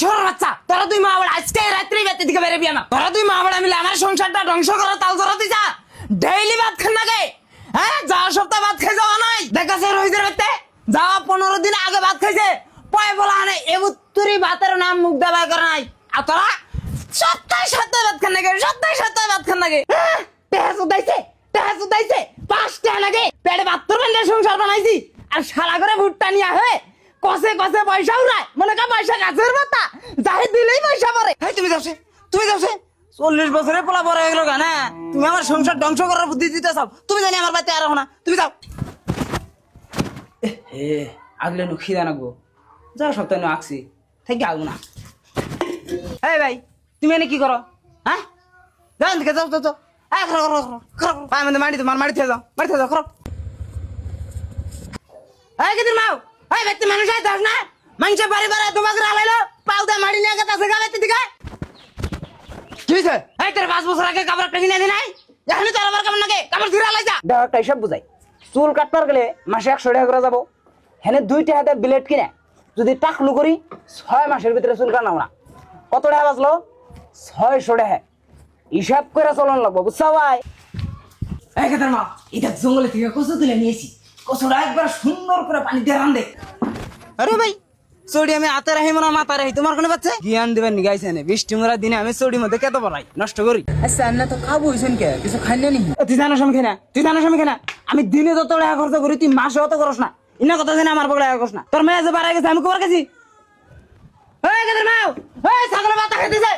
শোর বাচ্চা, তোরা দুই মা বাবা আজকে রাত্রি বেতে দিকে বেরোবি না। তোরা দুই মা বাবা মিলে আমার সংসারটা ধ্বংস করা তাল ধরা দিছা। ডেইলি ভাত খান নাকি? হ্যাঁ, যাওয়া সপ্তাহ ভাত খাই যাওয়া নাই দেখাছে রোহিতের বেতে। যাওয়া 15 দিন আগে ভাত খাইছে, পয় বলা আনে এবুত্তরি ভাতের নাম মুখ দাবাই করে নাই। আর তোরা সপ্তাহে সপ্তাহে ভাত খান নাকি? সপ্তাহে সপ্তাহে ভাত খান নাকি? টেহা সুদাইছে 5 টাকা নাকি? পেটে 72 বেলে সংসার বানাইছি আর শালা করে ভুট্টা নিয়ে হয়ে কসে কসে পয়সা উড়ায়। মনে কর পয়সা গাছের পাতা, যাই দিলেই পয়সা পড়ে। এই তুমি যাওছে 40 বছরের পোলা পরে গেল কেন? তুমি আমার সংসার ধ্বংস করার বুদ্ধি দিতে চাও। তুমি জানি আমার বাড়িতে আর না, তুমি যাও। হে আগলে নু খিদা নাগবো, যাও সপ্তাহে নু আঁকছি থেকে আগবো না। এই ভাই, তুমি এনে কি করো? হ্যাঁ, যাও এদিকে, যাও যাও যাও। মারি তোমার মারি থেকে যাও, মারি থেকে যাও। খরো এই কেদিন মাও, এই ব্যক্তি মানুষ আইতে আস না, মানুষের বাড়ি বাড়ি তোমাকে রালাইলো পাউদা মারি নিয়ে গেছে গালাইতে দিকে। কি হয়েছে? এই তোর 5 বছর আগে কাপড় একটা কিনে দি নাই, এখন তোর আবার কেমন লাগে কাপড় ধরে আলাই যা। দেখো একটা হিসাব বুঝাই, চুল কাটবার গেলে মাসে 100 টাকা করে যাবো। হেনে 2 টাকাতে ব্লেড কিনে যদি টাকলু করি 6 মাসের ভিতরে চুল কাটাও না। কত টাকা বাঁচলো? 600 টাকা। হিসাব করে চলন লাগবো, বুঝছো ভাই? এই কেদার মা, এটা জঙ্গলে থেকে কচু তুলে নিয়েছি। কচুটা একবার সুন্দর করে পানি দিয়ে রান্ধে। আরে ভাই, চড়ি আমি হাতে রাখি মনে মাথা রাখি, তোমার কোনো বাচ্চা জ্ঞান দেবেন নি গাইছে না? বৃষ্টি মরার দিনে আমি চড়ির মধ্যে কেত পড়াই নষ্ট করি। আচ্ছা আন্না তো খাবো হইছেন কে? কিছু খাই না নি? তুই জানো আমি খাই না, তুই জানো আমি খাই না। আমি দিনে যত টাকা খরচ করি তুই মাসে অত করস না। ইনা কথা জানি আমার পকেটে করস না। তোর মেয়ে যে বাড়াই গেছে আমি কবার গেছি। এই কেদার মা, এই ছাগলের বাচ্চা খেতেছে।